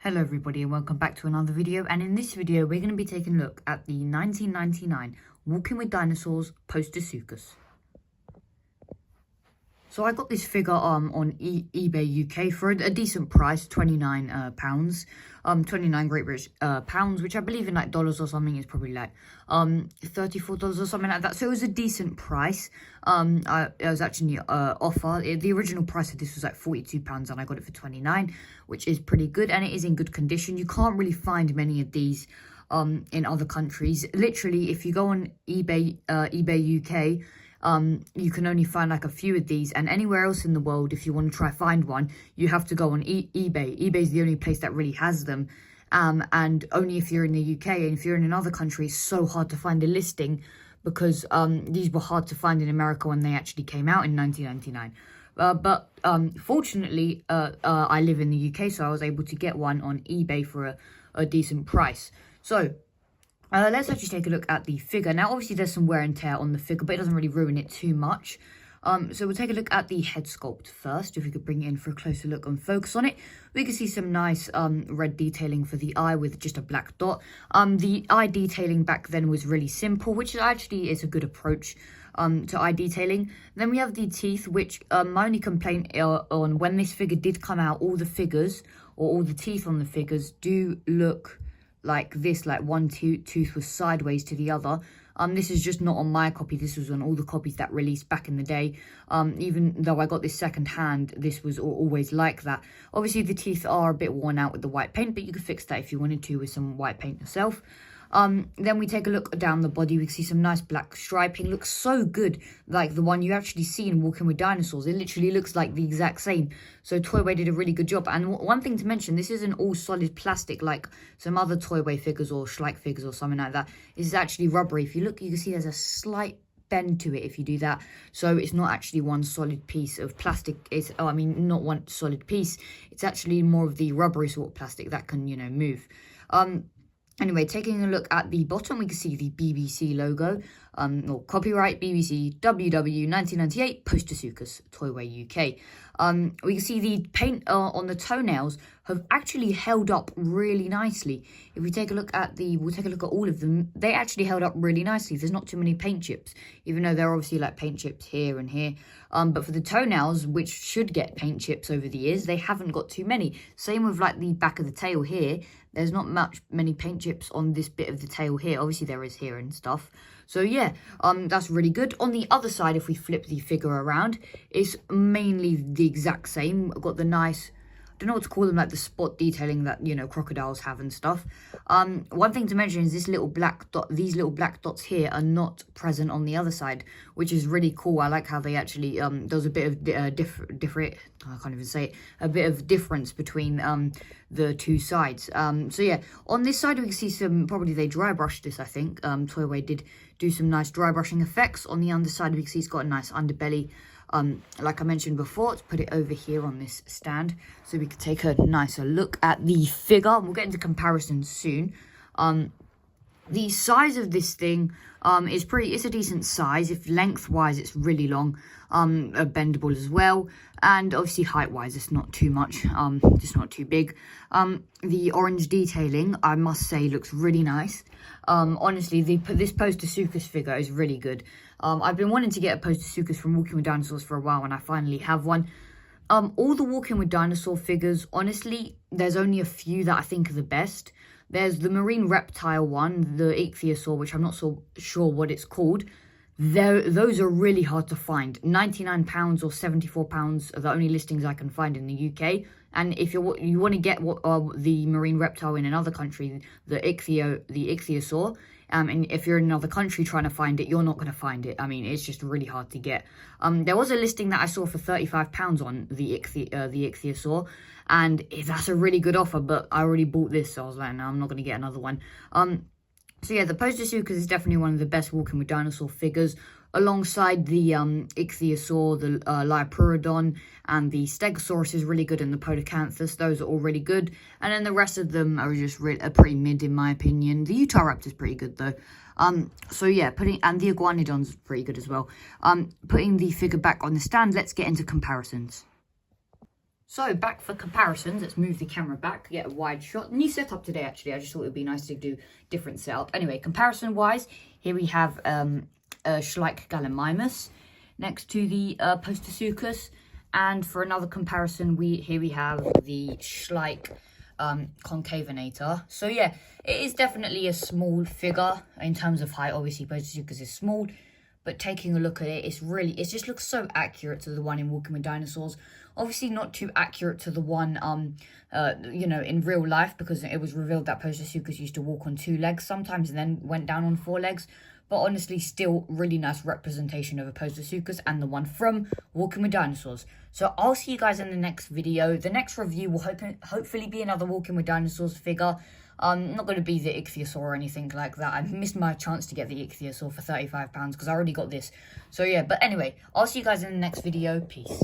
Hello everybody and welcome back to another video, and in this video we're going to be taking a look at the 1999 Walking with Dinosaurs Postosuchus. So I got this figure on eBay UK for a decent price, £29, 29 Great British pounds, which I believe in like dollars or something is probably like $34 or something like that. So it was a decent price. It was actually offer. The original price of this was like £42 and I got it for 29, which is pretty good, and it is in good condition. You can't really find many of these in other countries. Literally, if you go on eBay UK, you can only find like a few of these, and anywhere else in the world, if you want to try find one, you have to go on eBay. eBay is the only place that really has them, and only if you're in the UK. And if you're in another country, it's so hard to find a listing because these were hard to find in America when they actually came out in 1999. But fortunately, I live in the UK, so I was able to get one on eBay for a decent price. So let's actually take a look at the figure. Now, obviously, there's some wear and tear on the figure, but it doesn't really ruin it too much. So we'll take a look at the head sculpt first. If we could bring it in for a closer look and focus on it, we can see some nice red detailing for the eye with just a black dot. The eye detailing back then was really simple, which actually is a good approach to eye detailing. Then we have the teeth, which my only complaint on when this figure did come out, all the figures or all the teeth on the figures do look like this, like one tooth was sideways to the other. This is just not on my copy. This was on all the copies that released back in the day. Even though I got this second hand, this was always like that. Obviously, the teeth are a bit worn out with the white paint, but you could fix that if you wanted to with some white paint yourself. Then we take a look down the body. We see some nice black striping. Looks so good, like the one you actually see in Walking with Dinosaurs. It literally looks like the exact same. So Toyway did a really good job. And one thing to mention, this isn't all solid plastic like some other Toyway figures or Schleich figures or something like that. This is actually rubbery. If you look, you can see there's a slight bend to it if you do that. So it's not actually one solid piece of plastic. It's not one solid piece. It's actually more of the rubbery sort of plastic that can, move. Anyway, taking a look at the bottom, we can see the BBC logo, or copyright BBC WW 1998 Postosuchus Toyway UK. We can see the paint on the toenails have actually held up really nicely. If we take a look at we'll take a look at all of them, they actually held up really nicely. There's not too many paint chips, even though there are obviously like paint chips here and here. But for the toenails, which should get paint chips over the years, they haven't got too many. Same with like the back of the tail here. There's not many paint chips on this bit of the tail here. Obviously there is here and stuff. So yeah, that's really good. On the other side, if we flip the figure around, it's mainly the exact same. I've got the nice, I don't know what to call them, like the spot detailing that, crocodiles have and stuff. One thing to mention is this little black dot, these little black dots here are not present on the other side, which is really cool. I like how they actually, does a bit of different, I can't even say it, a bit of difference between the two sides. So yeah, on this side we can see some, probably they dry brushed this, I think. Toyway did do some nice dry brushing effects. On the underside we can see it's got a nice underbelly. Like I mentioned before, let's put it over here on this stand so we could take a nicer look at the figure. We'll get into comparisons soon. The size of this thing it's a decent size. If lengthwise it's really long, bendable as well, and obviously height wise it's not too much, just not too big. The orange detailing, I must say, looks really nice. Honestly, this Postosuchus figure is really good. I've been wanting to get a Postosuchus from Walking with Dinosaurs for a while, and I finally have one. All the Walking with Dinosaur figures, honestly, there's only a few that I think are the best. There's the marine reptile one, the ichthyosaur, which I'm not so sure what it's called. Those are really hard to find. £99 or £74 are the only listings I can find in the UK. And if you want to get the marine reptile in another country, the ichthyosaur, and if you're in another country trying to find it, you're not going to find it. I mean, it's just really hard to get. There was a listing that I saw for £35 on the ichthyosaur, and that's a really good offer, but I already bought this, so I was like, no, I'm not going to get another one. So yeah, the Postosuchus is definitely one of the best Walking with Dinosaur figures, alongside the ichthyosaur, the Lioplurodon, and the Stegosaurus is really good, and the Podocanthus. Those are all really good, and then the rest of them are just pretty mid in my opinion. The Utahraptor is pretty good though. So yeah, and the Iguanodon's pretty good as well. Putting the figure back on the stand, let's get into comparisons. So back for comparisons, let's move the camera back, get a wide shot. New setup today actually, I just thought it would be nice to do different setup. Anyway, comparison wise, here we have Schleich Gallimimus next to the Postosuchus. And for another comparison, here we have the Schleich Concavenator. So yeah, it is definitely a small figure in terms of height. Obviously, Postosuchus is small, but taking a look at it, it just looks so accurate to the one in Walking with Dinosaurs. Obviously not too accurate to the one, you know, in real life, because it was revealed that Postosuchus used to walk on 2 legs sometimes and then went down on 4 legs. But honestly, still really nice representation of a Postosuchus and the one from Walking with Dinosaurs. So I'll see you guys in the next video. The next review will hopefully be another Walking with Dinosaurs figure. Not going to be the Ichthyosaur or anything like that. I missed my chance to get the Ichthyosaur for £35 because I already got this. So yeah, but anyway, I'll see you guys in the next video. Peace.